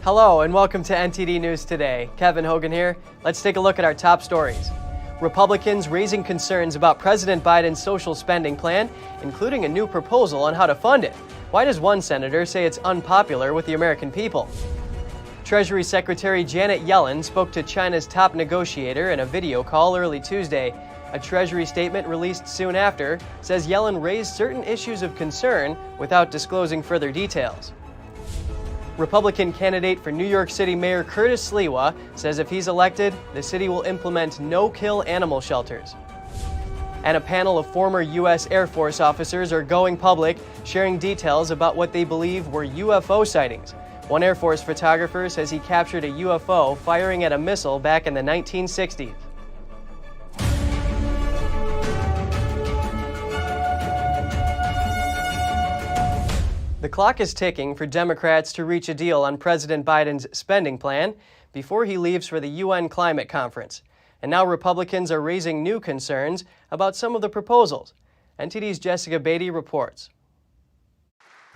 Hello and welcome to NTD News Today. Kevin Hogan here. Let's take a look at our top stories. Republicans raising concerns about President Biden's social spending plan, including a new proposal on how to fund it. Why does one senator say it's unpopular with the American people? Treasury Secretary Janet Yellen spoke to China's top negotiator in a video call early Tuesday. A Treasury statement released soon after says Yellen raised certain issues of concern without disclosing further details. Republican candidate for New York City Mayor Curtis Sliwa says if he's elected, the city will implement no-kill animal shelters. And a panel of former U.S. Air Force officers are going public, sharing details about what they believe were UFO sightings. One Air Force photographer says he captured a UFO firing at a missile back in the 1960s. The clock is ticking for Democrats to reach a deal on President Biden's spending plan before he leaves for the UN climate conference. And now Republicans are raising new concerns about some of the proposals. NTD's Jessica Beatty reports.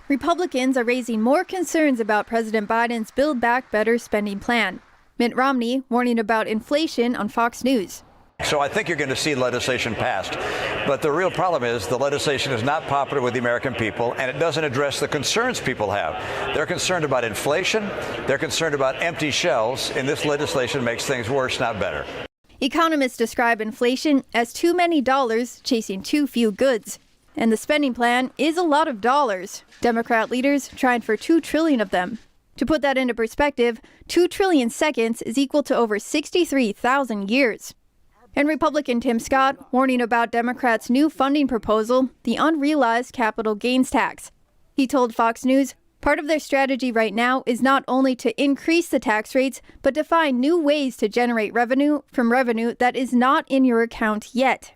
Republicans are raising more concerns about President Biden's Build Back Better spending plan. Mitt Romney warning about inflation on Fox News. So I think you're going to see legislation passed. But the real problem is the legislation is not popular with the American people, and it doesn't address the concerns people have. They're concerned about inflation. They're concerned about empty shelves, and this legislation makes things worse, not better. Economists describe inflation as too many dollars chasing too few goods. And the spending plan is a lot of dollars. Democrat leaders trying for $2 trillion of them. To put that into perspective, 2 trillion seconds is equal to over 63,000 years. And Republican Tim Scott warning about Democrats' new funding proposal, the unrealized capital gains tax. He told Fox News, part of their strategy right now is not only to increase the tax rates, but to find new ways to generate revenue from revenue that is not in your account yet.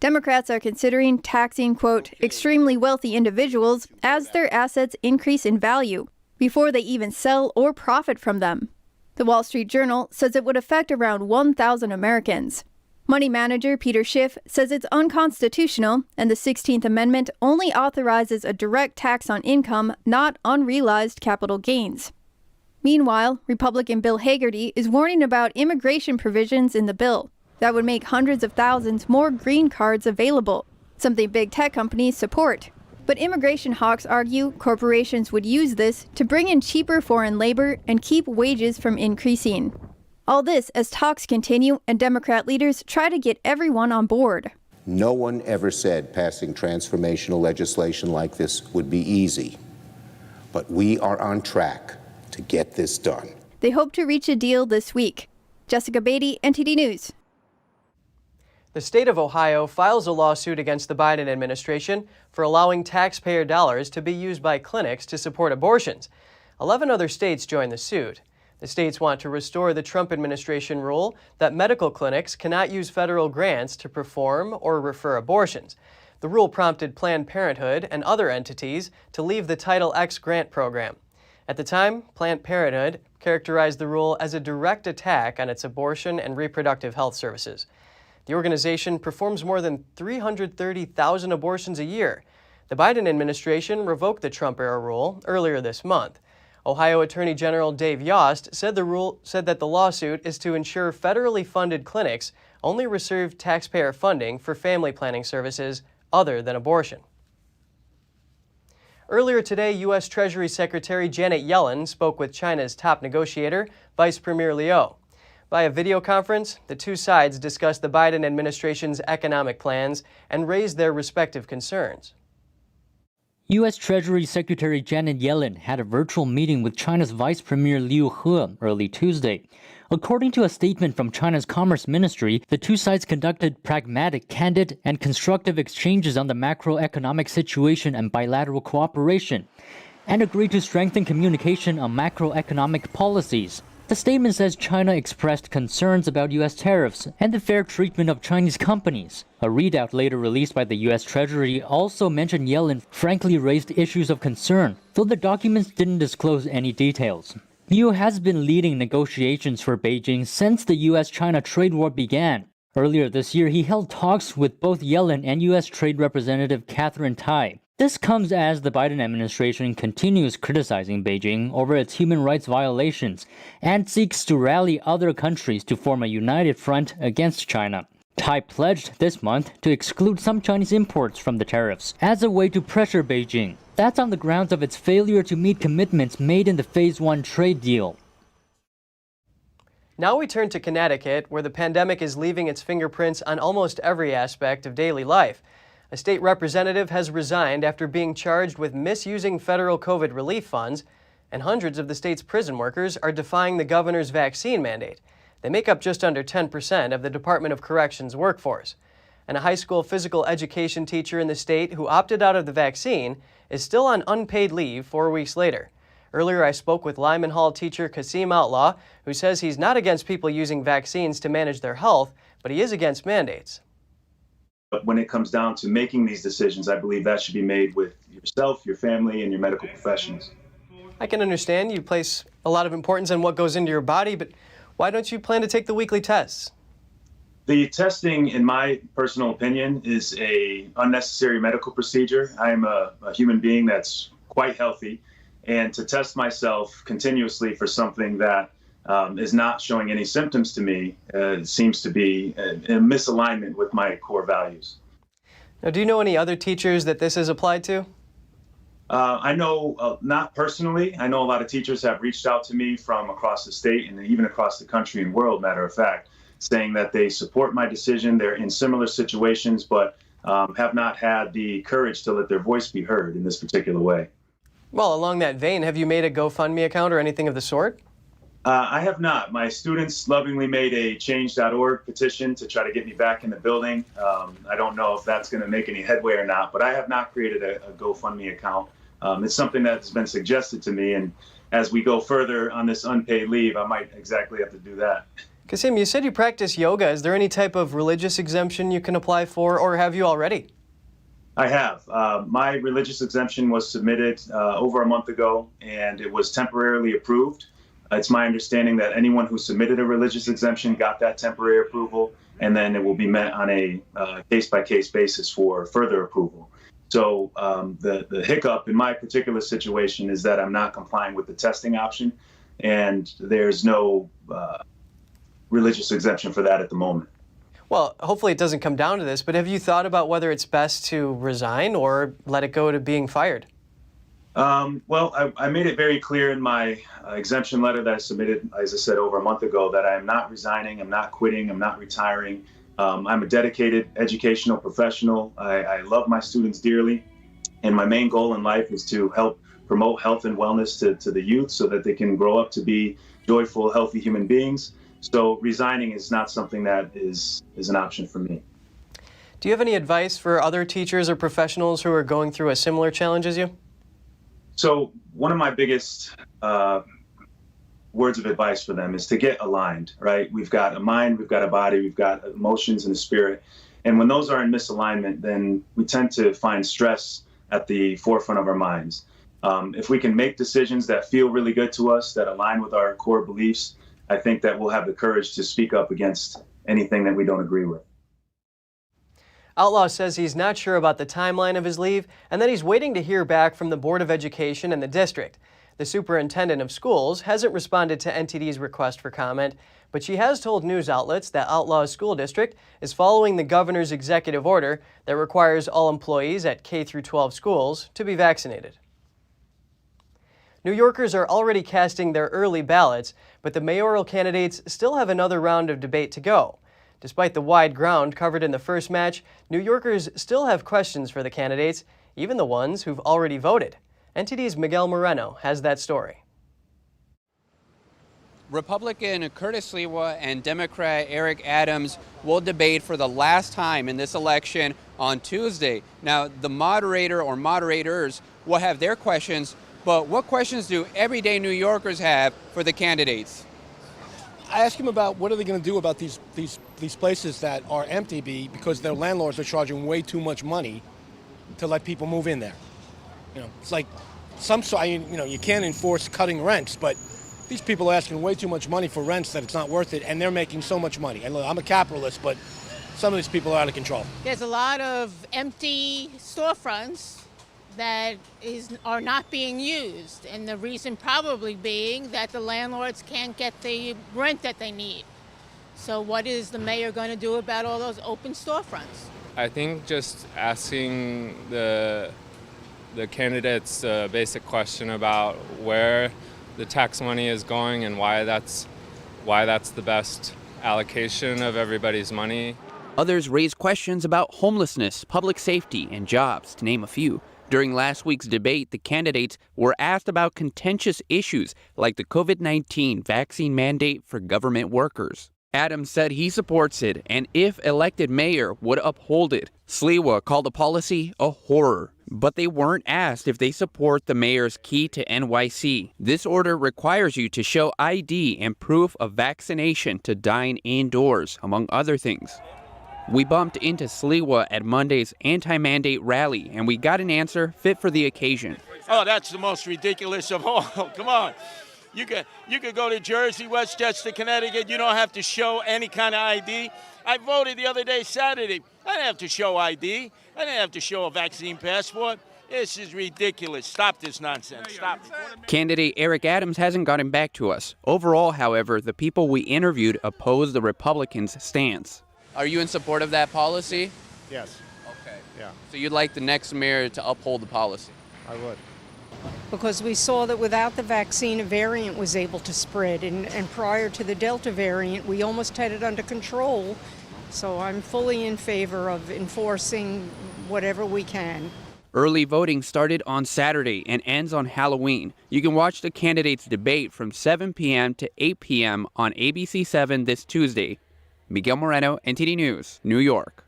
Democrats are considering taxing, quote, extremely wealthy individuals as their assets increase in value before they even sell or profit from them. The Wall Street Journal says it would affect around 1,000 Americans. Money manager Peter Schiff says it's unconstitutional, and the 16th Amendment only authorizes a direct tax on income, not unrealized capital gains. Meanwhile, Republican Bill Hagerty is warning about immigration provisions in the bill that would make hundreds of thousands more green cards available, something big tech companies support. But immigration hawks argue corporations would use this to bring in cheaper foreign labor and keep wages from increasing. All this as talks continue and Democrat leaders try to get everyone on board. No one ever said passing transformational legislation like this would be easy, but we are on track to get this done. They hope to reach a deal this week. Jessica Beatty, NTD News. The state of Ohio files a lawsuit against the Biden administration for allowing taxpayer dollars to be used by clinics to support abortions. 11 other states joined the suit. The states want to restore the Trump administration rule that medical clinics cannot use federal grants to perform or refer abortions. The rule prompted Planned Parenthood and other entities to leave the Title X grant program. At the time, Planned Parenthood characterized the rule as a direct attack on its abortion and reproductive health services. The organization performs more than 330,000 abortions a year. The Biden administration revoked the Trump-era rule earlier this month. Ohio Attorney General Dave Yost said that the lawsuit is to ensure federally funded clinics only receive taxpayer funding for family planning services other than abortion. Earlier today, U.S. Treasury Secretary Janet Yellen spoke with China's top negotiator, Vice Premier Liu. Via video conference, the two sides discussed the Biden administration's economic plans and raised their respective concerns. U.S. Treasury Secretary Janet Yellen had a virtual meeting with China's Vice Premier Liu He early Tuesday. According to a statement from China's Commerce Ministry, the two sides conducted pragmatic, candid, and constructive exchanges on the macroeconomic situation and bilateral cooperation, and agreed to strengthen communication on macroeconomic policies. The statement says China expressed concerns about U.S. tariffs and the fair treatment of Chinese companies. A readout later released by the U.S. Treasury also mentioned Yellen frankly raised issues of concern, though the documents didn't disclose any details. Liu has been leading negotiations for Beijing since the U.S.-China trade war began. Earlier this year, he held talks with both Yellen and U.S. Trade Representative Catherine Tai. This comes as the Biden administration continues criticizing Beijing over its human rights violations and seeks to rally other countries to form a united front against China. Tai pledged this month to exclude some Chinese imports from the tariffs as a way to pressure Beijing. That's on the grounds of its failure to meet commitments made in the Phase 1 trade deal. Now we turn to Connecticut, where the pandemic is leaving its fingerprints on almost every aspect of daily life. A state representative has resigned after being charged with misusing federal COVID relief funds, and hundreds of the state's prison workers are defying the governor's vaccine mandate. They make up just under 10% of the Department of Corrections workforce. And a high school physical education teacher in the state who opted out of the vaccine is still on unpaid leave 4 weeks later. Earlier, I spoke with Lyman Hall teacher Kasim Outlaw, who says he's not against people using vaccines to manage their health, but he is against mandates. But when it comes down to making these decisions, I believe that should be made with yourself, your family, and your medical professionals. I can understand you place a lot of importance on what goes into your body, but why don't you plan to take the weekly tests? The testing, in my personal opinion, is an unnecessary medical procedure. I am a human being that's quite healthy, and to test myself continuously for something that is not showing any symptoms to me seems to be a misalignment with my core values. Now, do you know any other teachers that this is applied to? I know, not personally. I know a lot of teachers have reached out to me from across the state and even across the country and world, matter of fact, saying that they support my decision. They're in similar situations, but have not had the courage to let their voice be heard in this particular way. Well, along that vein, have you made a GoFundMe account or anything of the sort? I have not. My students lovingly made a change.org petition to try to get me back in the building. I don't know if that's going to make any headway or not, but I have not created a GoFundMe account. It's something that's been suggested to me, and as we go further on this unpaid leave, I might exactly have to do that. Kasim, you said you practice yoga. Is there any type of religious exemption you can apply for, or have you already? I have. My religious exemption was submitted over a month ago, and it was temporarily approved. It's my understanding that anyone who submitted a religious exemption got that temporary approval, and then it will be met on a case-by-case basis for further approval. So the hiccup in my particular situation is that I'm not complying with the testing option, and there's no religious exemption for that at the moment. Well, hopefully it doesn't come down to this, but have you thought about whether it's best to resign or let it go to being fired? Well, I made it very clear in my exemption letter that I submitted, as I said, over a month ago, that I am not resigning, I'm not quitting, I'm not retiring. I'm a dedicated educational professional. I love my students dearly, and my main goal in life is to help promote health and wellness to the youth so that they can grow up to be joyful, healthy human beings. So resigning is not something that is an option for me. Do you have any advice for other teachers or professionals who are going through a similar challenge as you? So one of my biggest words of advice for them is to get aligned, right? We've got a mind, we've got a body, we've got emotions and a spirit. And when those are in misalignment, then we tend to find stress at the forefront of our minds. If we can make decisions that feel really good to us, that align with our core beliefs, I think that we'll have the courage to speak up against anything that we don't agree with. Outlaw says he's not sure about the timeline of his leave and that he's waiting to hear back from the Board of Education and the district. The superintendent of schools hasn't responded to NTD's request for comment, but she has told news outlets that Outlaw's school district is following the governor's executive order that requires all employees at K-12 schools to be vaccinated. New Yorkers are already casting their early ballots, but the mayoral candidates still have another round of debate to go. Despite the wide ground covered in the first match, New Yorkers still have questions for the candidates, even the ones who've already voted. NTD's Miguel Moreno has that story. Republican Curtis Sliwa and Democrat Eric Adams will debate for the last time in this election on Tuesday. Now, the moderator or moderators will have their questions, but what questions do everyday New Yorkers have for the candidates? I asked him about what are they going to do about these places that are empty because their landlords are charging way too much money to let people move in there. You know, it's like you can't enforce cutting rents, but these people are asking way too much money for rents that it's not worth it, and they're making so much money. And look, I'm a capitalist, but some of these people are out of control. There's a lot of empty storefronts that are not being used, and the reason probably being that the landlords can't get the rent that they need. So what is the mayor going to do about all those open storefronts? I think just asking the candidates a basic question about where the tax money is going and why that's the best allocation of everybody's money. Others raised questions about homelessness, public safety, and jobs, to name a few. During last week's debate, the candidates were asked about contentious issues like the COVID-19 vaccine mandate for government workers. Adams said he supports it, and if elected mayor, would uphold it. Sliwa called the policy a horror, but they weren't asked if they support the mayor's key to NYC. This order requires you to show ID and proof of vaccination to dine indoors, among other things. We bumped into Sliwa at Monday's anti-mandate rally, and we got an answer fit for the occasion. Oh, that's the most ridiculous of all. Come on. You could go to Jersey, Westchester, Connecticut. You don't have to show any kind of ID. I voted the other day, Saturday. I didn't have to show ID. I didn't have to show a vaccine passport. This is ridiculous. Stop this nonsense. Stop it. Candidate Eric Adams hasn't gotten back to us. Overall, however, the people we interviewed oppose the Republicans' stance. Are you in support of that policy? Yes. Okay. Yeah, So you'd like the next mayor to uphold the policy? I would. Because we saw that without the vaccine, a variant was able to spread. And prior to the Delta variant, we almost had it under control. So I'm fully in favor of enforcing whatever we can. Early voting started on Saturday and ends on Halloween. You can watch the candidates debate from 7 p.m. to 8 p.m. on ABC7 this Tuesday. Miguel Moreno, NTD News, New York.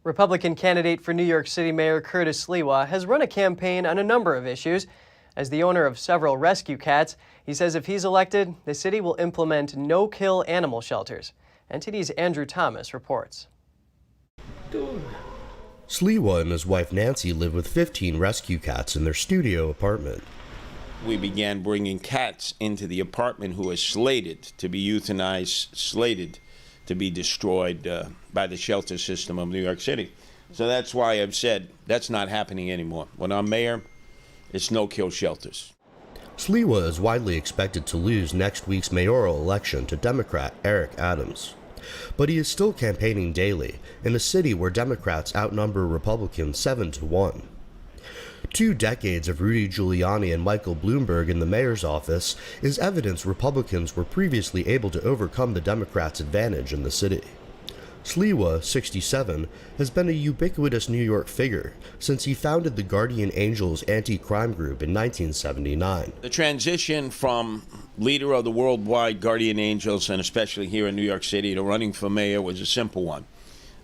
Republican candidate for New York City Mayor Curtis Sliwa has run a campaign on a number of issues. As the owner of several rescue cats, he says if he's elected, the city will implement no-kill animal shelters. NTD's Andrew Thomas reports. Sliwa and his wife Nancy live with 15 rescue cats in their studio apartment. We began bringing cats into the apartment who are slated to be euthanized, slated to be destroyed by the shelter system of New York City. So that's why I've said that's not happening anymore. When I'm mayor, it's no-kill shelters. Sliwa is widely expected to lose next week's mayoral election to Democrat Eric Adams. But he is still campaigning daily in a city where Democrats outnumber Republicans 7-1. 2 decades of Rudy Giuliani and Michael Bloomberg in the mayor's office is evidence Republicans were previously able to overcome the Democrats' advantage in the city. Sliwa, 67, has been a ubiquitous New York figure since he founded the Guardian Angels anti-crime group in 1979. The transition from leader of the worldwide Guardian Angels, and especially here in New York City, to running for mayor was a simple one.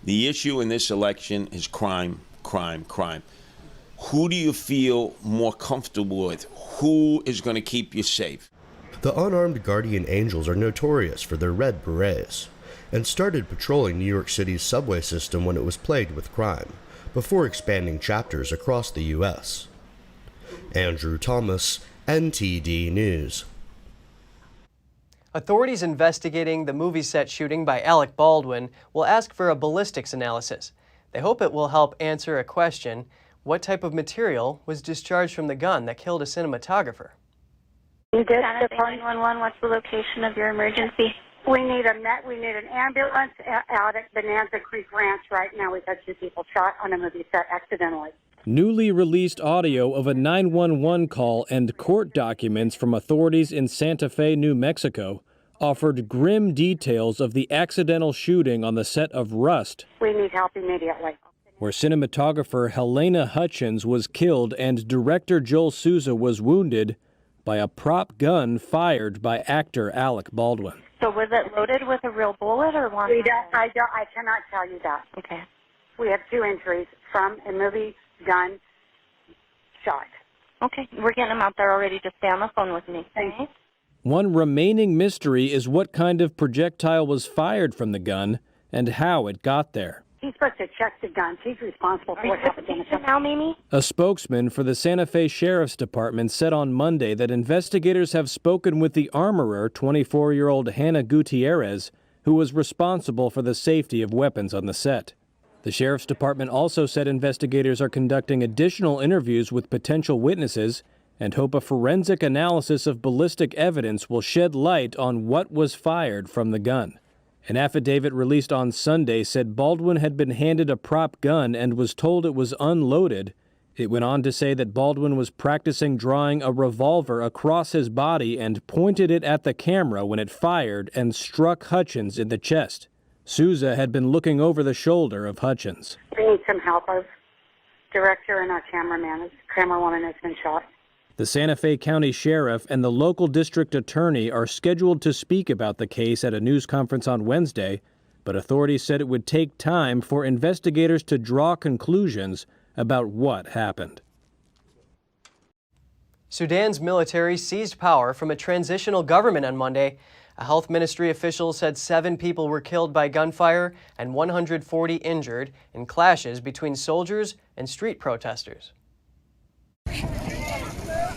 The issue in this election is crime, crime, crime. Who do you feel more comfortable with? Who is going to keep you safe? The unarmed Guardian Angels are notorious for their red berets, and started patrolling New York City's subway system when it was plagued with crime, before expanding chapters across the U.S. Andrew Thomas, NTD News. Authorities investigating the movie set shooting by Alec Baldwin will ask for a ballistics analysis. They hope it will help answer a question: what type of material was discharged from the gun that killed a cinematographer? You did Department 911. What's the location of your emergency? We need an ambulance out at Bonanza Creek Ranch right now. We've had 2 people shot on a movie set accidentally. Newly released audio of a 911 call and court documents from authorities in Santa Fe, New Mexico, offered grim details of the accidental shooting on the set of Rust. We need help immediately. Where cinematographer Helena Hutchins was killed and director Joel Souza was wounded by a prop gun fired by actor Alec Baldwin. So was it loaded with a real bullet or one? I cannot tell you that. Okay. We have 2 injuries from a movie gun shot. Okay, we're getting them out there already. Just stay on the phone with me. Thank you. One remaining mystery is what kind of projectile was fired from the gun and how it got there. He's supposed to check the guns. He's responsible for what happened now, Mimi? A spokesman for the Santa Fe Sheriff's Department said on Monday that investigators have spoken with the armorer, 24-year-old Hannah Gutierrez, who was responsible for the safety of weapons on the set. The sheriff's department also said investigators are conducting additional interviews with potential witnesses and hope a forensic analysis of ballistic evidence will shed light on what was fired from the gun. An affidavit released on Sunday said Baldwin had been handed a prop gun and was told it was unloaded. It went on to say that Baldwin was practicing drawing a revolver across his body and pointed it at the camera when it fired and struck Hutchins in the chest. Souza had been looking over the shoulder of Hutchins. We need some help. Our director and our cameraman, camerawoman has been shot. The Santa Fe County Sheriff and the local district attorney are scheduled to speak about the case at a news conference on Wednesday, but authorities said it would take time for investigators to draw conclusions about what happened. Sudan's military seized power from a transitional government on Monday. A health ministry official said 7 people were killed by gunfire and 140 injured in clashes between soldiers and street protesters.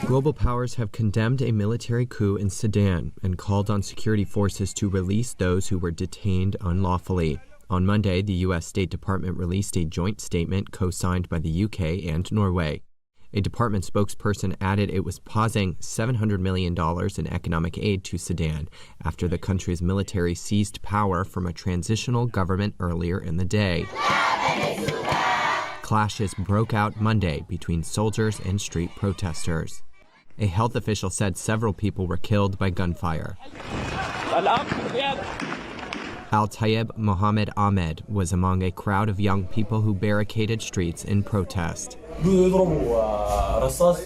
Global powers have condemned a military coup in Sudan and called on security forces to release those who were detained unlawfully. On Monday, the U.S. State Department released a joint statement co-signed by the UK and Norway. A department spokesperson added it was pausing $700 million in economic aid to Sudan after the country's military seized power from a transitional government earlier in the day. Clashes broke out Monday between soldiers and street protesters. A health official said several people were killed by gunfire. Al-Tayeb Mohammed Ahmed was among a crowd of young people who barricaded streets in protest.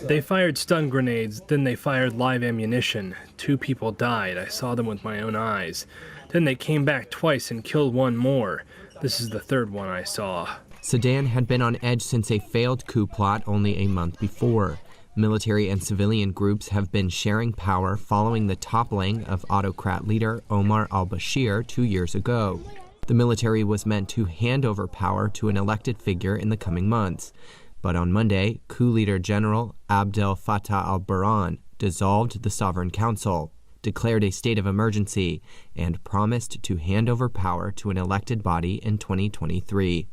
They fired stun grenades, then they fired live ammunition. 2 people died. I saw them with my own eyes. Then they came back twice and killed 1 more. This is the 3rd one I saw. Sudan had been on edge since a failed coup plot only a month before. Military and civilian groups have been sharing power following the toppling of autocrat leader Omar al-Bashir 2 years ago. The military was meant to hand over power to an elected figure in the coming months. But on Monday, coup leader General Abdel Fattah al-Burhan dissolved the Sovereign Council, declared a state of emergency, and promised to hand over power to an elected body in 2023.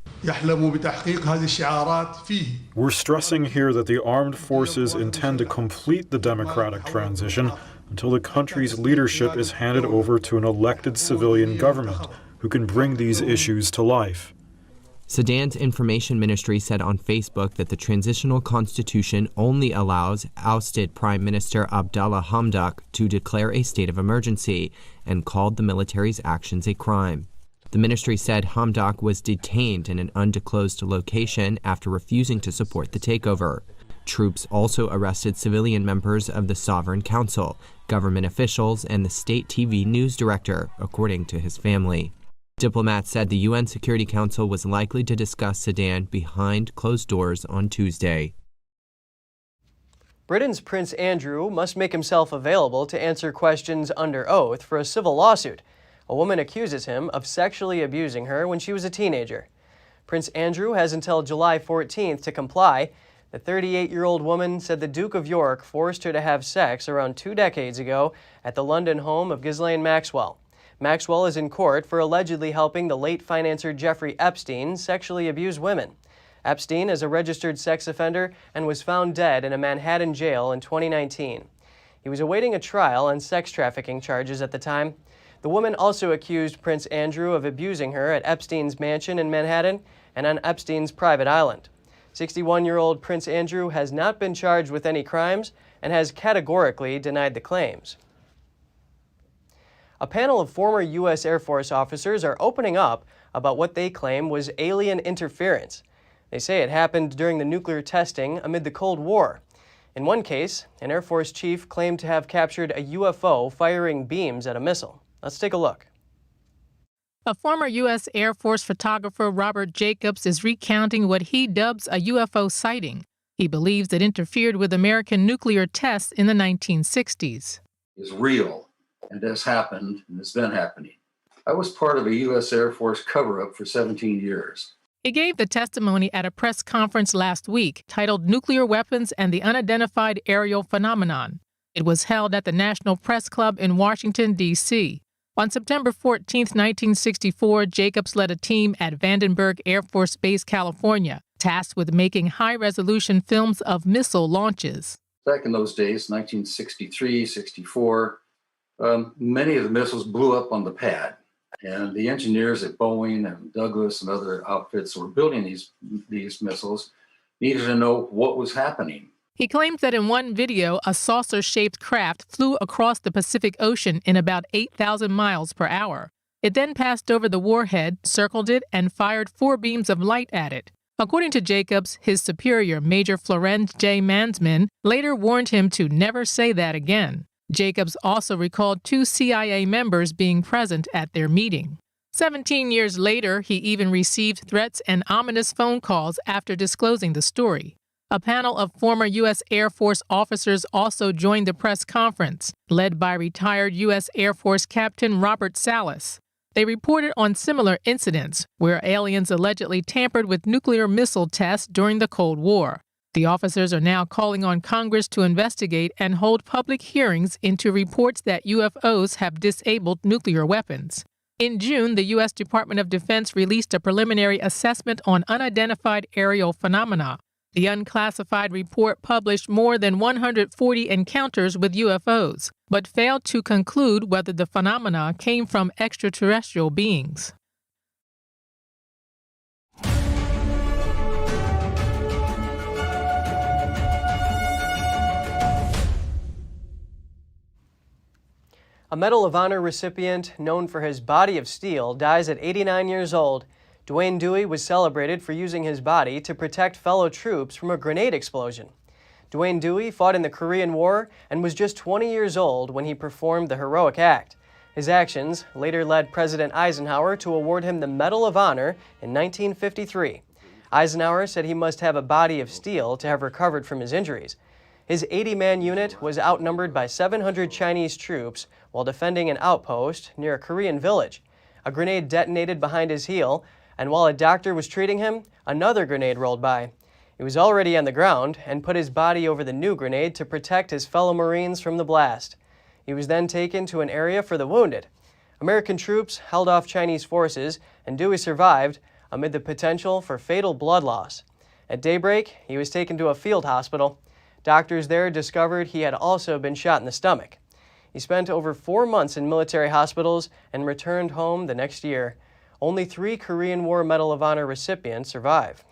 We're stressing here that the armed forces intend to complete the democratic transition until the country's leadership is handed over to an elected civilian government who can bring these issues to life. Sudan's information ministry said on Facebook that the transitional constitution only allows ousted Prime Minister Abdallah Hamdok to declare a state of emergency and called the military's actions a crime. The ministry said Hamdok was detained in an undisclosed location after refusing to support the takeover. Troops also arrested civilian members of the Sovereign Council, government officials, and the state TV news director, according to his family. Diplomats said the UN Security Council was likely to discuss Sudan behind closed doors on Tuesday. Britain's Prince Andrew must make himself available to answer questions under oath for a civil lawsuit. A woman accuses him of sexually abusing her when she was a teenager. Prince Andrew has until July 14th to comply. The 38-year-old woman said the Duke of York forced her to have sex around 2 decades ago at the London home of Ghislaine Maxwell. Maxwell is in court for allegedly helping the late financier Jeffrey Epstein sexually abuse women. Epstein is a registered sex offender and was found dead in a Manhattan jail in 2019. He was awaiting a trial on sex trafficking charges at the time. The woman also accused Prince Andrew of abusing her at Epstein's mansion in Manhattan and on Epstein's private island. 61-year-old Prince Andrew has not been charged with any crimes and has categorically denied the claims. A panel of former U.S. Air Force officers are opening up about what they claim was alien interference. They say it happened during the nuclear testing amid the Cold War. In one case, an Air Force chief claimed to have captured a UFO firing beams at a missile. Let's take a look. A former U.S. Air Force photographer, Robert Jacobs, is recounting what he dubs a UFO sighting. He believes it interfered with American nuclear tests in the 1960s. It's real. And has happened, and has been happening. I was part of a U.S. Air Force cover-up for 17 years. He gave the testimony at a press conference last week titled Nuclear Weapons and the Unidentified Aerial Phenomenon. It was held at the National Press Club in Washington, D.C. On September 14, 1964, Jacobs led a team at Vandenberg Air Force Base, California, tasked with making high-resolution films of missile launches. Back in those days, 1963, 64, many of the missiles blew up on the pad. And the engineers at Boeing and Douglas and other outfits that were building these missiles needed to know what was happening. He claims that in one video, a saucer-shaped craft flew across the Pacific Ocean in about 8,000 miles per hour. It then passed over the warhead, circled it, and fired 4 beams of light at it. According to Jacobs, his superior, Major Florent J. Mansman, later warned him to never say that again. Jacobs also recalled 2 CIA members being present at their meeting. 17 years later, he even received threats and ominous phone calls after disclosing the story. A panel of former U.S. Air Force officers also joined the press conference, led by retired U.S. Air Force Captain Robert Salas. They reported on similar incidents where aliens allegedly tampered with nuclear missile tests during the Cold War. The officers are now calling on Congress to investigate and hold public hearings into reports that UFOs have disabled nuclear weapons. In June, the U.S. Department of Defense released a preliminary assessment on unidentified aerial phenomena. The unclassified report published more than 140 encounters with UFOs, but failed to conclude whether the phenomena came from extraterrestrial beings. A Medal of Honor recipient known for his body of steel dies at 89 years old. Dwayne Dewey was celebrated for using his body to protect fellow troops from a grenade explosion. Dwayne Dewey fought in the Korean War and was just 20 years old when he performed the heroic act. His actions later led President Eisenhower to award him the Medal of Honor in 1953. Eisenhower said he must have a body of steel to have recovered from his injuries. His 80-man unit was outnumbered by 700 Chinese troops while defending an outpost near a Korean village. A grenade detonated behind his heel, and while a doctor was treating him, another grenade rolled by. He was already on the ground and put his body over the new grenade to protect his fellow Marines from the blast. He was then taken to an area for the wounded. American troops held off Chinese forces, and Dewey survived amid the potential for fatal blood loss. At daybreak, he was taken to a field hospital. Doctors there discovered he had also been shot in the stomach. He spent over 4 months in military hospitals and returned home the next year. Only 3 Korean War Medal of Honor recipients survive.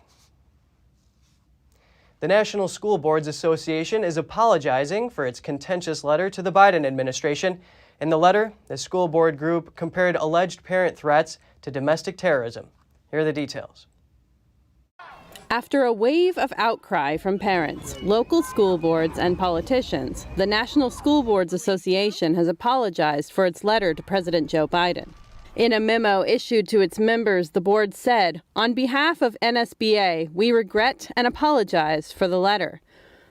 The National School Boards Association is apologizing for its contentious letter to the Biden administration. In the letter, the school board group compared alleged parent threats to domestic terrorism. Here are the details. After a wave of outcry from parents, local school boards, and politicians, the National School Boards Association has apologized for its letter to President Joe Biden. In a memo issued to its members, the board said, "On behalf of NSBA, we regret and apologize for the letter."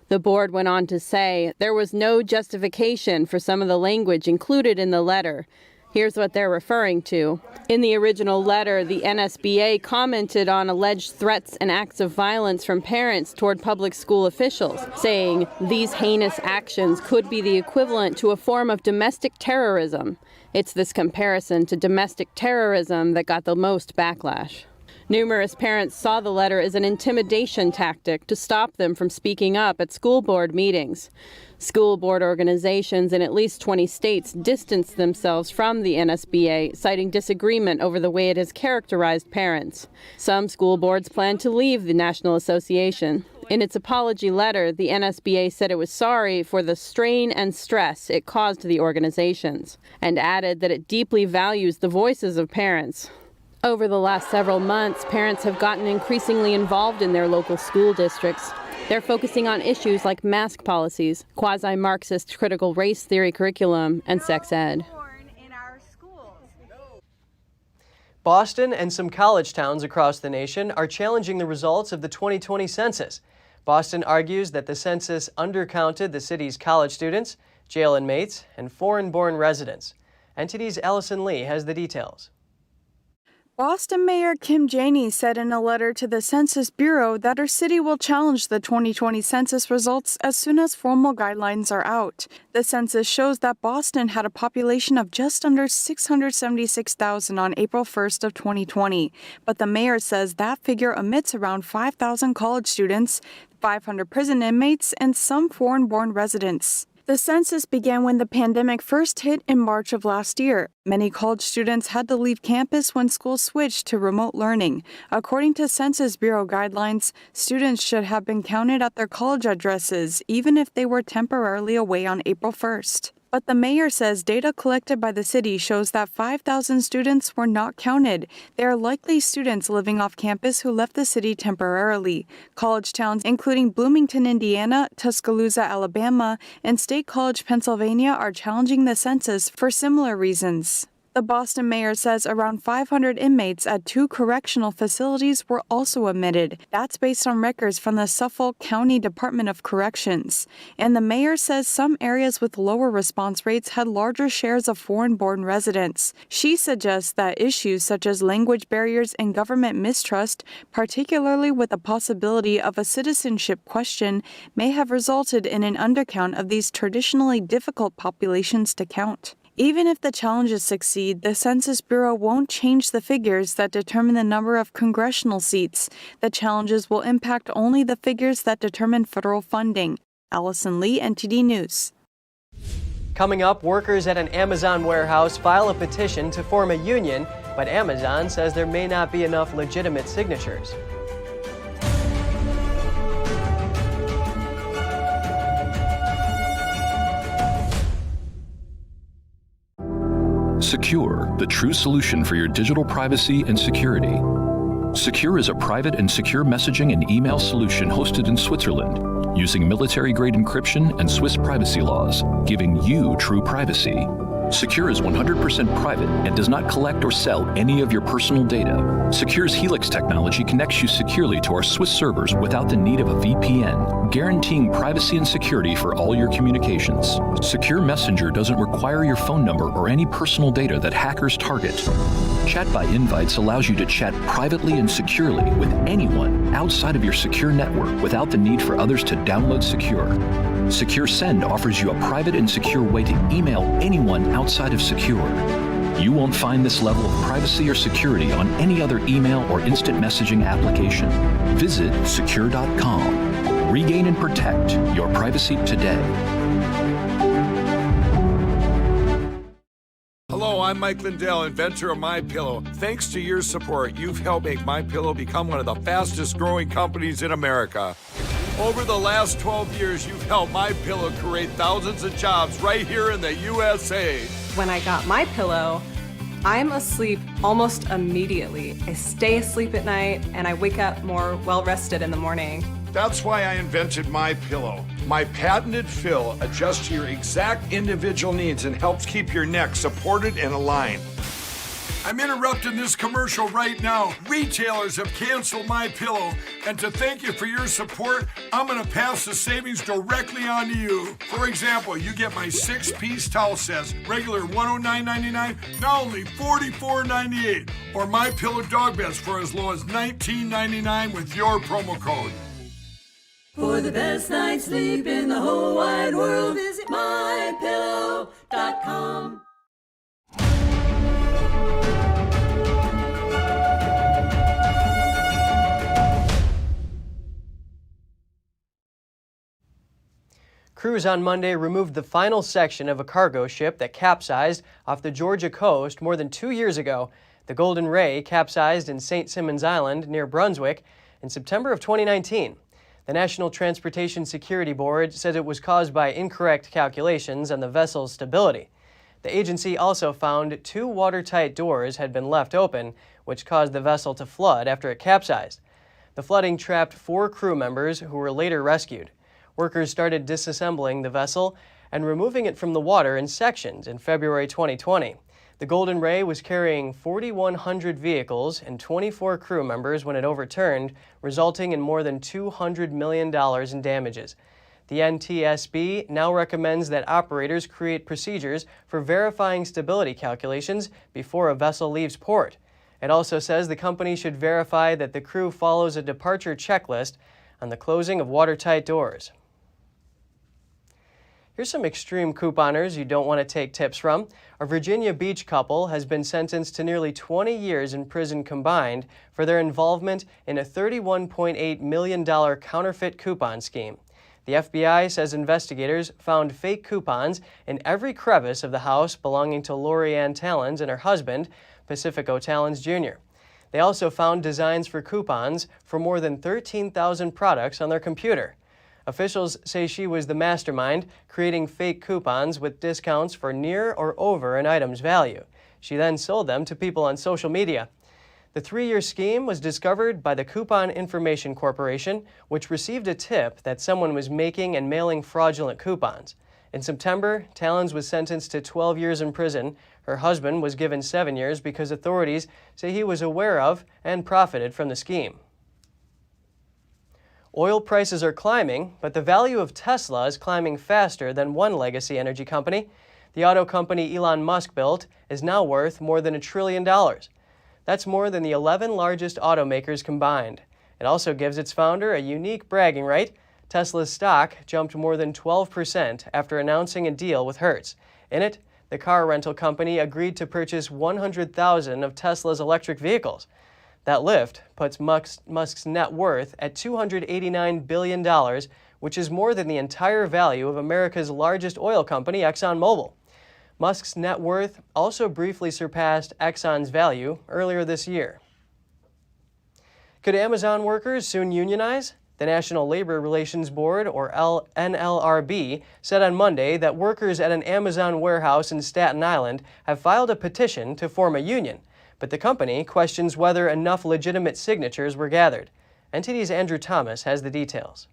The board went on to say there was no justification for some of the language included in the letter. Here's what they're referring to. In the original letter, the NSBA commented on alleged threats and acts of violence from parents toward public school officials, saying these heinous actions could be the equivalent to a form of domestic terrorism. It's this comparison to domestic terrorism that got the most backlash. Numerous parents saw the letter as an intimidation tactic to stop them from speaking up at school board meetings. School board organizations in at least 20 states distanced themselves from the NSBA, citing disagreement over the way it has characterized parents. Some school boards plan to leave the National Association. In its apology letter, the NSBA said it was sorry for the strain and stress it caused the organizations, and added that it deeply values the voices of parents. Over the last several months, parents have gotten increasingly involved in their local school districts. They're focusing on issues like mask policies, quasi-Marxist critical race theory curriculum, and sex ed. Boston and some college towns across the nation are challenging the results of the 2020 census. Boston argues that the census undercounted the city's college students, jail inmates, and foreign-born residents. NTD's Allison Lee has the details. Boston Mayor Kim Janey said in a letter to the Census Bureau that her city will challenge the 2020 census results as soon as formal guidelines are out. The census shows that Boston had a population of just under 676,000 on April 1st of 2020, but the mayor says that figure omits around 5,000 college students, 500 prison inmates, and some foreign-born residents. The census began when the pandemic first hit in March of last year. Many college students had to leave campus when schools switched to remote learning. According to Census Bureau guidelines, students should have been counted at their college addresses, even if they were temporarily away on April 1st. But the mayor says data collected by the city shows that 5,000 students were not counted. They are likely students living off campus who left the city temporarily. College towns including Bloomington, Indiana, Tuscaloosa, Alabama, and State College, Pennsylvania are challenging the census for similar reasons. The Boston mayor says around 500 inmates at 2 correctional facilities were also omitted. That's based on records from the Suffolk County Department of Corrections. And the mayor says some areas with lower response rates had larger shares of foreign-born residents. She suggests that issues such as language barriers and government mistrust, particularly with the possibility of a citizenship question, may have resulted in an undercount of these traditionally difficult populations to count. Even if the challenges succeed, the Census Bureau won't change the figures that determine the number of congressional seats. The challenges will impact only the figures that determine federal funding. Allison Lee, NTD News. Coming up, workers at an Amazon warehouse file a petition to form a union, but Amazon says there may not be enough legitimate signatures. Secure, the true solution for your digital privacy and security. Secure is a private and secure messaging and email solution hosted in Switzerland, using military-grade encryption and Swiss privacy laws, giving you true privacy. Secure is 100% private and does not collect or sell any of your personal data. Secure's Helix technology connects you securely to our Swiss servers without the need of a VPN, guaranteeing privacy and security for all your communications. Secure Messenger doesn't require your phone number or any personal data that hackers target. Chat by Invites allows you to chat privately and securely with anyone outside of your secure network without the need for others to download Secure. Secure Send offers you a private and secure way to email anyone outside of Secure. You won't find this level of privacy or security on any other email or instant messaging application. Visit secure.com. Regain and protect your privacy today. Hello, I'm Mike Lindell, inventor of MyPillow. Thanks to your support, you've helped make MyPillow become one of the fastest growing companies in America. Over the last 12 years, you've helped MyPillow create thousands of jobs right here in the USA. When I got MyPillow, I'm asleep almost immediately. I stay asleep at night and I wake up more well-rested in the morning. That's why I invented MyPillow. My patented fill adjusts to your exact individual needs and helps keep your neck supported and aligned. I'm interrupting this commercial right now. Retailers have canceled MyPillow, and to thank you for your support, I'm going to pass the savings directly on to you. For example, you get my 6-piece towel sets, regular $109.99, now only $44.98, or MyPillow dog beds for as low as $19.99 with your promo code. For the best night's sleep in the whole wide world, visit MyPillow.com. Crews on Monday removed the final section of a cargo ship that capsized off the Georgia coast more than 2 years ago. The Golden Ray capsized in St. Simons Island near Brunswick in September of 2019. The National Transportation Security Board said it was caused by incorrect calculations on the vessel's stability. The agency also found 2 watertight doors had been left open, which caused the vessel to flood after it capsized. The flooding trapped 4 crew members who were later rescued. Workers started disassembling the vessel and removing it from the water in sections in February 2020. The Golden Ray was carrying 4,100 vehicles and 24 crew members when it overturned, resulting in more than $200 million in damages. The NTSB now recommends that operators create procedures for verifying stability calculations before a vessel leaves port. It also says the company should verify that the crew follows a departure checklist on the closing of watertight doors. Here's some extreme couponers you don't want to take tips from. A Virginia Beach couple has been sentenced to nearly 20 years in prison combined for their involvement in a $31.8 million counterfeit coupon scheme. The FBI says investigators found fake coupons in every crevice of the house belonging to Lori Ann Talons and her husband, Pacifico Talons Jr. They also found designs for coupons for more than 13,000 products on their computer. Officials say she was the mastermind, creating fake coupons with discounts for near or over an item's value. She then sold them to people on social media. The 3-year scheme was discovered by the Coupon Information Corporation, which received a tip that someone was making and mailing fraudulent coupons. In September, Talons was sentenced to 12 years in prison. Her husband was given 7 years because authorities say he was aware of and profited from the scheme. Oil prices are climbing, but the value of Tesla is climbing faster than one legacy energy company. The auto company Elon Musk built is now worth more than $1 trillion. That's more than the 11 largest automakers combined. It also gives its founder a unique bragging right. Tesla's stock jumped more than 12% after announcing a deal with Hertz. In it, the car rental company agreed to purchase 100,000 of Tesla's electric vehicles. That lift puts Musk's net worth at $289 billion, which is more than the entire value of America's largest oil company, Exxon Mobil. Musk's net worth also briefly surpassed Exxon's value earlier this year. Could Amazon workers soon unionize? The National Labor Relations Board, or NLRB, said on Monday that workers at an Amazon warehouse in Staten Island have filed a petition to form a union. But the company questions whether enough legitimate signatures were gathered. NTD's Andrew Thomas has the details.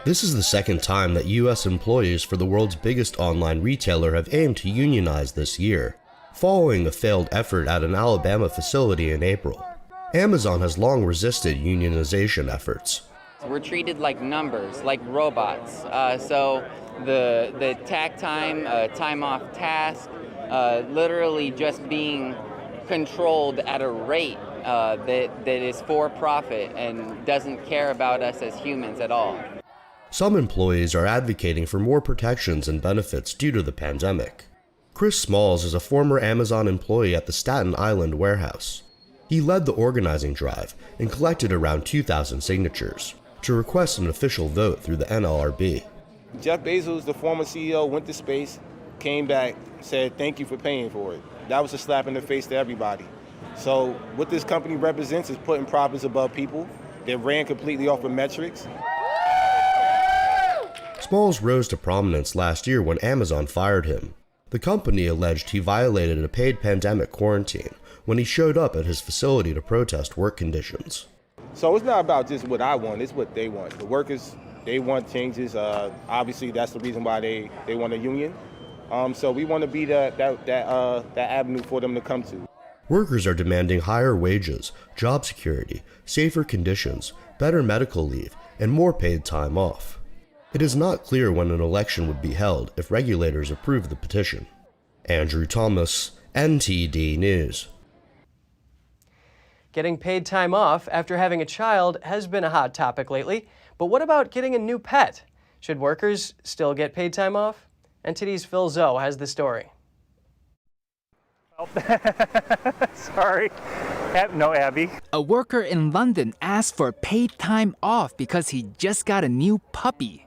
This is the second time that U.S. employees for the world's biggest online retailer have aimed to unionize this year, following a failed effort at an Alabama facility in April. Amazon has long resisted unionization efforts. We're treated like numbers, like robots. So the takt time, time off task, literally just being controlled at a rate that is for profit and doesn't care about us as humans at all. Some employees are advocating for more protections and benefits due to the pandemic. Chris Smalls is a former Amazon employee at the Staten Island warehouse. He led the organizing drive and collected around 2,000 signatures to request an official vote through the NLRB. Jeff Bezos, the former CEO, went to space, came back, said thank you for paying for it. That was a slap in the face to everybody. So what this company represents is putting profits above people. They ran completely off of metrics. Smalls rose to prominence last year when Amazon fired him. The company alleged he violated a paid pandemic quarantine when he showed up at his facility to protest work conditions. So it's not about just what I want, it's what they want. The workers, they want changes. Obviously, that's the reason why they want a union. So we want to be that avenue for them to come to. Workers are demanding higher wages, job security, safer conditions, better medical leave, and more paid time off. It is not clear when an election would be held if regulators approve the petition. Andrew Thomas, NTD News. Getting paid time off after having a child has been a hot topic lately, but what about getting a new pet? Should workers still get paid time off? NTD's Phil Zoe has the story. Sorry. No, Abby. A worker in London asked for paid time off because he just got a new puppy.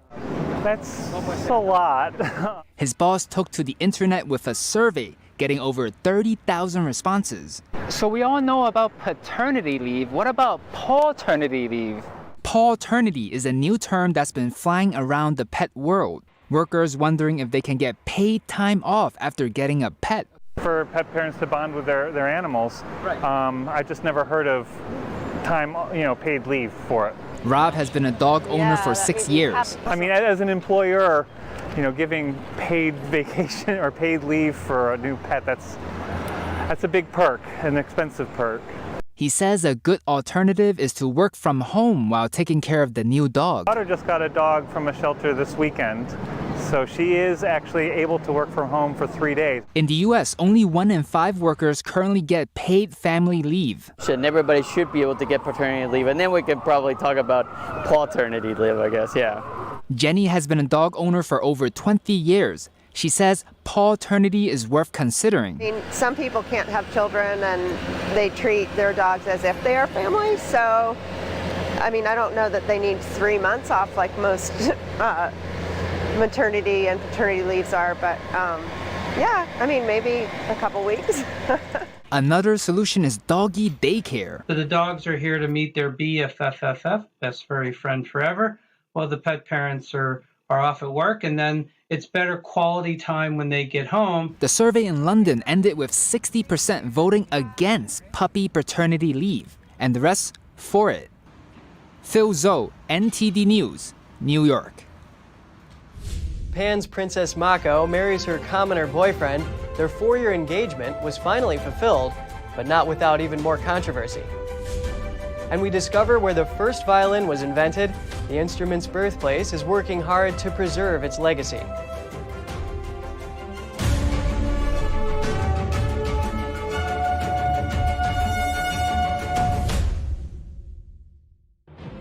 That's a lot. His boss took to the internet with a survey, getting over 30,000 responses. So we all know about paternity leave. What about paternity leave? Paternity is a new term that's been flying around the pet world. Workers wondering if they can get paid time off after getting a pet. For pet parents to bond with their animals. Right. I just never heard of time, paid leave for it. Rob has been a dog owner for 6 years. I mean, as an employer, giving paid vacation or paid leave for a new pet, that's a big perk, an expensive perk. He says a good alternative is to work from home while taking care of the new dog. My daughter just got a dog from a shelter this weekend, So she is actually able to work from home for 3 days. In the U.S., only 1 in 5 workers currently get paid family leave. And everybody should be able to get paternity leave, and then we could probably talk about paternity leave, I guess, yeah. Jenny has been a dog owner for over 20 years. She says paternity is worth considering. I mean, some people can't have children and they treat their dogs as if they are family. So, I mean, I don't know that they need 3 months off like most maternity and paternity leaves are, but yeah, I mean, maybe a couple weeks. Another solution is doggy daycare. So the dogs are here to meet their BFFFF, best furry friend forever, while the pet parents are off at work, and then it's better quality time when they get home. The survey in London ended with 60% voting against puppy paternity leave, and the rest for it. Phil Zhou, NTD News, New York. Japan's Princess Mako marries her commoner boyfriend. Their 4-year engagement was finally fulfilled, but not without even more controversy. And we discover where the first violin was invented. The instrument's birthplace is working hard to preserve its legacy.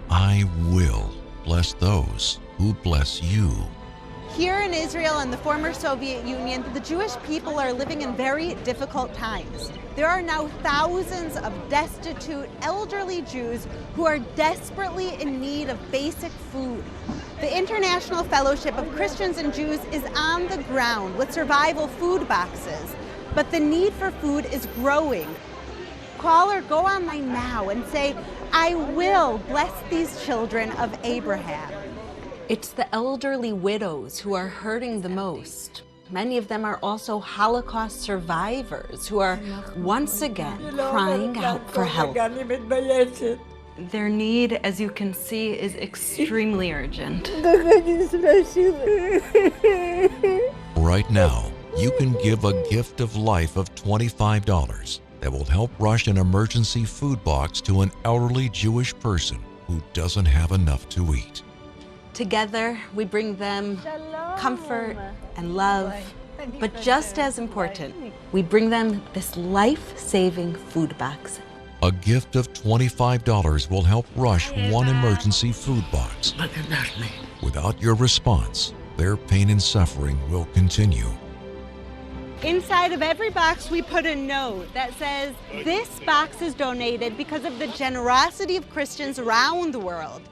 I will bless those who bless you. Here in Israel and the former Soviet Union, the Jewish people are living in very difficult times. There are now thousands of destitute, elderly Jews who are desperately in need of basic food. The International Fellowship of Christians and Jews is on the ground with survival food boxes, but the need for food is growing. Call or go online now and say, I will bless these children of Abraham. It's the elderly widows who are hurting the most. Many of them are also Holocaust survivors who are once again crying out for help. Their need, as you can see, is extremely urgent. Right now, you can give a gift of life of $25 that will help rush an emergency food box to an elderly Jewish person who doesn't have enough to eat. Together, we bring them comfort and love, but just as important, we bring them this life-saving food box. A gift of $25 will help rush one emergency food box. Without your response, their pain and suffering will continue. Inside of every box, we put a note that says, this box is donated because of the generosity of Christians around the world.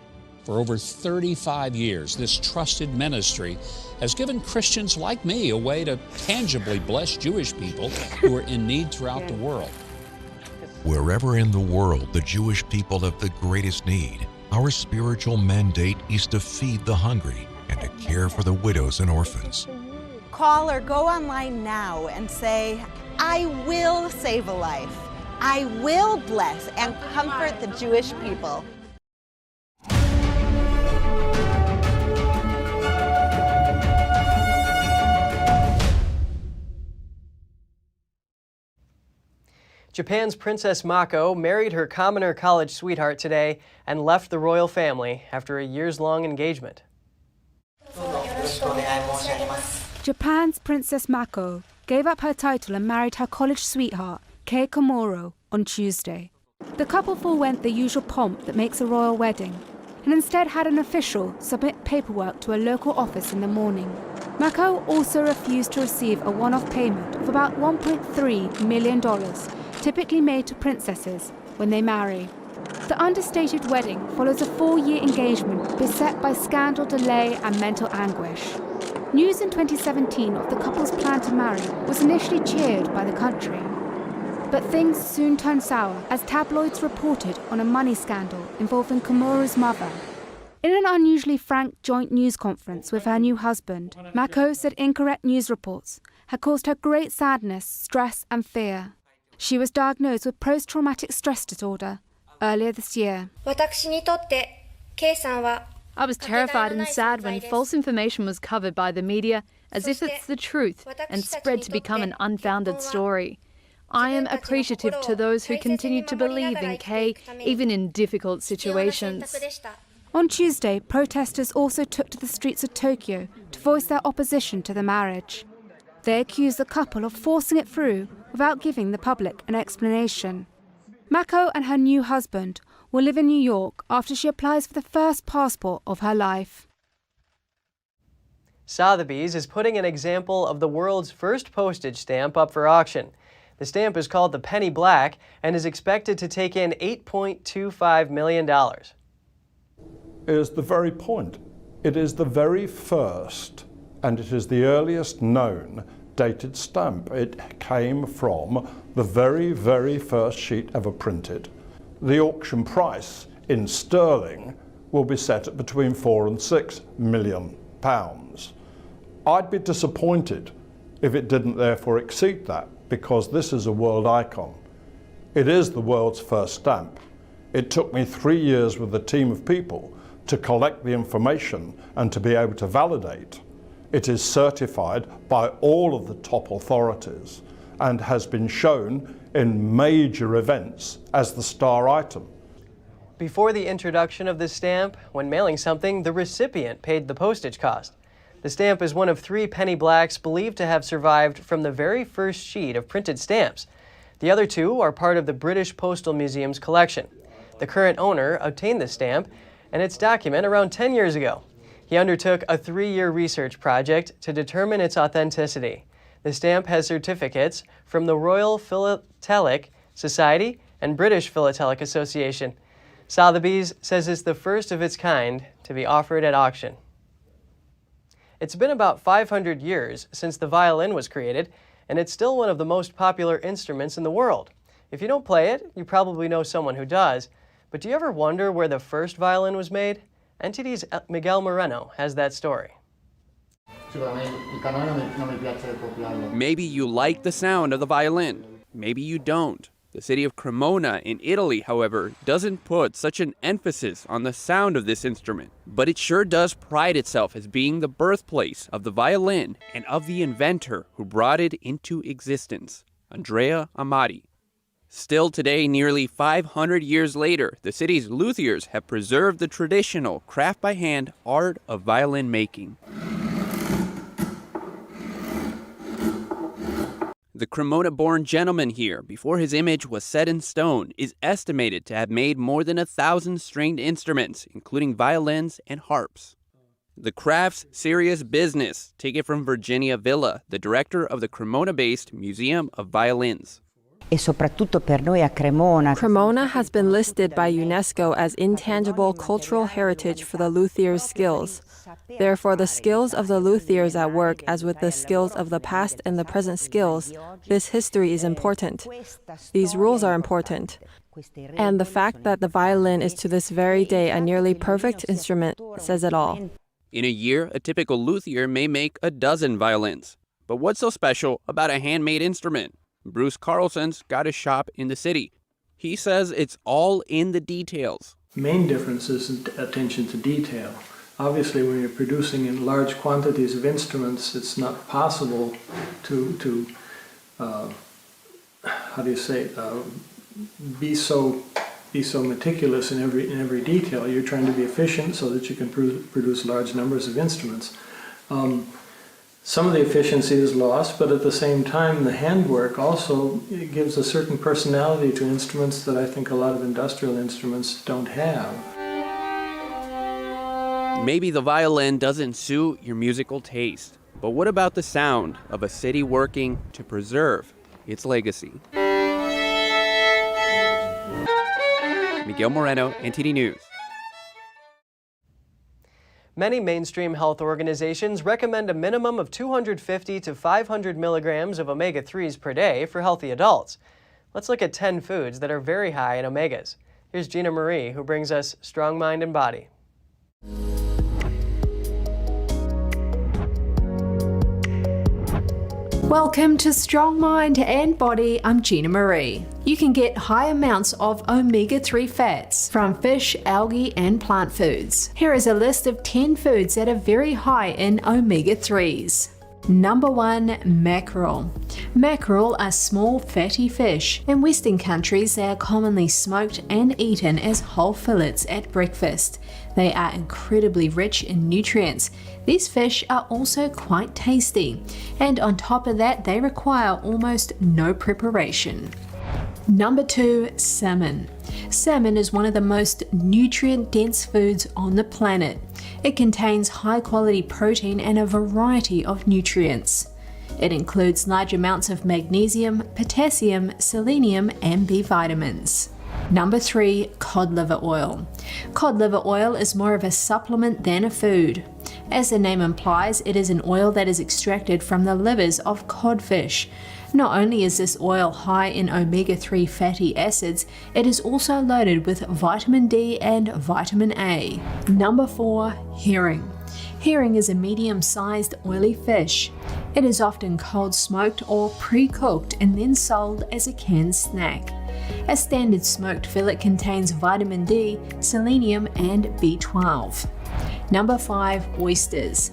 For over 35 years, this trusted ministry has given Christians like me a way to tangibly bless Jewish people who are in need throughout the world. Wherever in the world the Jewish people have the greatest need, our spiritual mandate is to feed the hungry and to care for the widows and orphans. Call or go online now and say, I will save a life. I will bless and comfort the Jewish people. Japan's Princess Mako married her commoner college sweetheart today and left the royal family after a years-long engagement. Japan's Princess Mako gave up her title and married her college sweetheart, Kei Komuro, on Tuesday. The couple forewent the usual pomp that makes a royal wedding and instead had an official submit paperwork to a local office in the morning. Mako also refused to receive a one-off payment of about $1.3 million, typically made to princesses when they marry. The understated wedding follows a 4-year engagement beset by scandal, delay and mental anguish. News in 2017 of the couple's plan to marry was initially cheered by the country. But things soon turned sour as tabloids reported on a money scandal involving Komuro's mother. In an unusually frank joint news conference with her new husband, Mako said incorrect news reports had caused her great sadness, stress and fear. She was diagnosed with post-traumatic stress disorder earlier this year. I was terrified and sad when false information was covered by the media as if it's the truth and spread to become an unfounded story. I am appreciative to those who continue to believe in Kei, even in difficult situations. On Tuesday, protesters also took to the streets of Tokyo to voice their opposition to the marriage. They accused the couple of forcing it through without giving the public an explanation. Mako and her new husband will live in New York after she applies for the first passport of her life. Sotheby's is putting an example of the world's first postage stamp up for auction. The stamp is called the Penny Black and is expected to take in $8.25 million. Is the very point. It is the very first, and it is the earliest known dated stamp. It came from the very, very first sheet ever printed. The auction price in sterling will be set at between £4 and £6 million. I'd be disappointed if it didn't therefore exceed that, because this is a world icon. It is the world's first stamp. It took me 3 years with a team of people to collect the information and to be able to validate. It is certified by all of the top authorities and has been shown in major events as the star item. Before the introduction of this stamp, when mailing something, the recipient paid the postage cost. The stamp is one of 3 penny blacks believed to have survived from the very first sheet of printed stamps. The other 2 are part of the British Postal Museum's collection. The current owner obtained the stamp and its document around 10 years ago. He undertook a 3-year research project to determine its authenticity. The stamp has certificates from the Royal Philatelic Society and British Philatelic Association. Sotheby's says it's the first of its kind to be offered at auction. It's been about 500 years since the violin was created, and it's still one of the most popular instruments in the world. If you don't play it, you probably know someone who does. But do you ever wonder where the first violin was made? NTD's Miguel Moreno has that story. Maybe you like the sound of the violin. Maybe you don't. The city of Cremona in Italy, however, doesn't put such an emphasis on the sound of this instrument. But it sure does pride itself as being the birthplace of the violin and of the inventor who brought it into existence, Andrea Amati. Still today, nearly 500 years later, the city's luthiers have preserved the traditional craft-by-hand art of violin making. The Cremona-born gentleman here, before his image was set in stone, is estimated to have made more than 1,000 stringed instruments, including violins and harps. The craft's serious business. Take it from Virginia Villa, the director of the Cremona-based Museum of Violins. Cremona has been listed by UNESCO as intangible cultural heritage for the luthiers' skills. Therefore, the skills of the luthiers at work, as with the skills of the past and the present skills, this history is important. These rules are important. And the fact that the violin is to this very day a nearly perfect instrument says it all. In a year, a typical luthier may make a dozen violins. But what's so special about a handmade instrument? Bruce Carlson's got a shop in the city. He says it's all in the details. Main difference is attention to detail. Obviously, when you're producing in large quantities of instruments, it's not possible to be so meticulous in every detail. You're trying to be efficient so that you can produce large numbers of instruments. Some of the efficiency is lost, but at the same time, the handwork also gives a certain personality to instruments that I think a lot of industrial instruments don't have. Maybe the violin doesn't suit your musical taste, but what about the sound of a city working to preserve its legacy? Miguel Moreno, NTD News. Many mainstream health organizations recommend a minimum of 250 to 500 milligrams of omega-3s per day for healthy adults. Let's look at 10 foods that are very high in omegas. Here's Gina Marie, who brings us Strong Mind and Body. Welcome to Strong Mind and Body. I'm Gina Marie. You can get high amounts of omega-3 fats from fish, algae, and plant foods. Here is a list of 10 foods that are very high in omega-3s. Number 1. Mackerel. Mackerel are small fatty fish. In Western countries they are commonly smoked and eaten as whole fillets at breakfast. They are incredibly rich in nutrients. These fish are also quite tasty, and on top of that they require almost no preparation. Number 2. Salmon. Salmon is one of the most nutrient-dense foods on the planet. It contains high-quality protein and a variety of nutrients. It includes large amounts of magnesium, potassium, selenium, and B vitamins. Number 3. Cod liver oil. Cod liver oil is more of a supplement than a food. As the name implies, it is an oil that is extracted from the livers of codfish. Not only is this oil high in omega-3 fatty acids, it is also loaded with vitamin D and vitamin A. Number 4. Herring. Herring is a medium-sized oily fish. It is often cold smoked or pre-cooked and then sold as a canned snack. A standard smoked fillet contains vitamin D, selenium, and B12. Number 5. Oysters.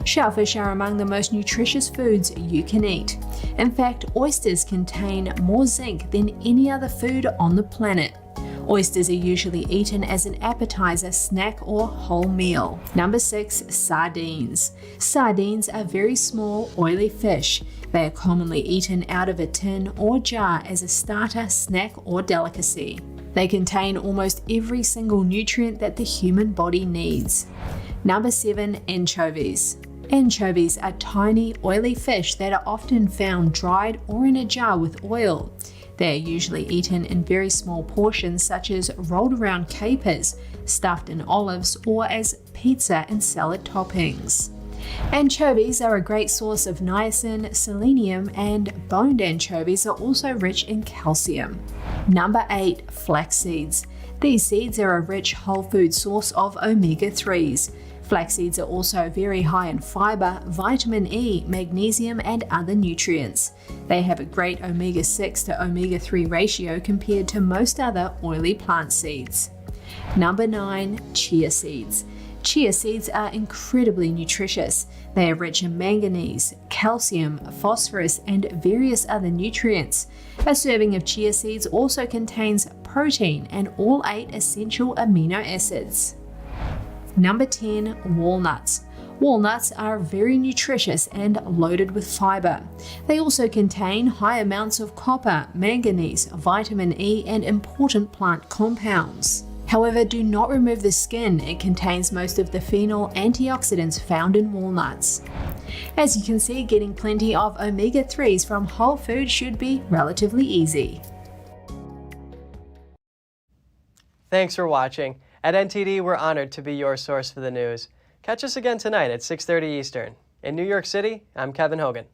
Shellfish are among the most nutritious foods you can eat. In fact, oysters contain more zinc than any other food on the planet. Oysters are usually eaten as an appetizer, snack, or whole meal. Number 6. Sardines. Sardines are very small, oily fish. They are commonly eaten out of a tin or jar as a starter, snack, or delicacy. They contain almost every single nutrient that the human body needs. Number 7. Anchovies. Anchovies are tiny, oily fish that are often found dried or in a jar with oil. They are usually eaten in very small portions, such as rolled around capers, stuffed in olives, or as pizza and salad toppings. Anchovies are a great source of niacin, selenium, and boned anchovies are also rich in calcium. Number 8. Flax seeds. These seeds are a rich whole food source of omega-3s. Flax seeds are also very high in fiber, vitamin E, magnesium, and other nutrients. They have a great omega-6 to omega-3 ratio compared to most other oily plant seeds. Number 9. Chia seeds. Chia seeds are incredibly nutritious. They are rich in manganese, calcium, phosphorus, and various other nutrients. A serving of chia seeds also contains protein and all 8 essential amino acids. Number 10. Walnuts. Walnuts are very nutritious and loaded with fiber. They also contain high amounts of copper, manganese, vitamin E, and important plant compounds. However, do not remove the skin. It contains most of the phenol antioxidants found in walnuts. As you can see, getting plenty of omega-3s from whole food should be relatively easy. Thanks for watching. At NTD, we're honored to be your source for the news. Catch us again tonight at 6:30 Eastern. In New York City, I'm Kevin Hogan.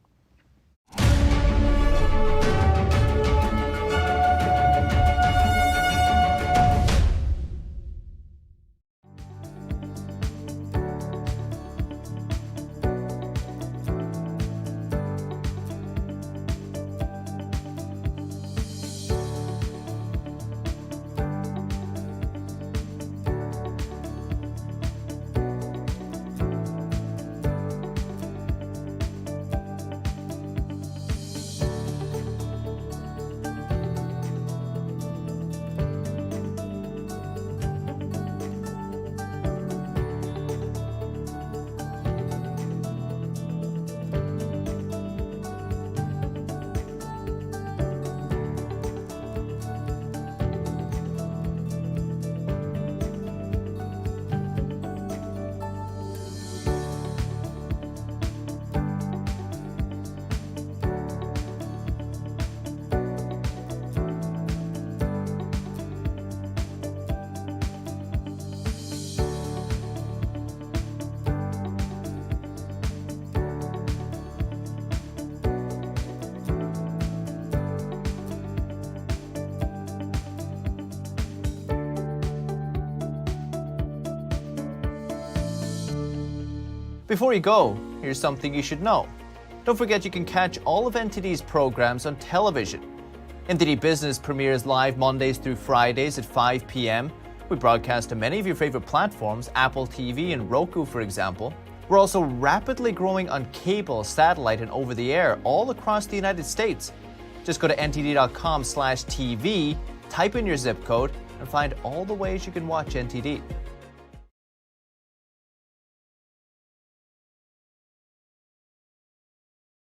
Before you go, here's something you should know. Don't forget you can catch all of NTD's programs on television. NTD Business premieres live Mondays through Fridays at 5 p.m. We broadcast to many of your favorite platforms, Apple TV and Roku, for example. We're also rapidly growing on cable, satellite, and over the air all across the United States. Just go to ntd.com/TV, type in your zip code, and find all the ways you can watch NTD.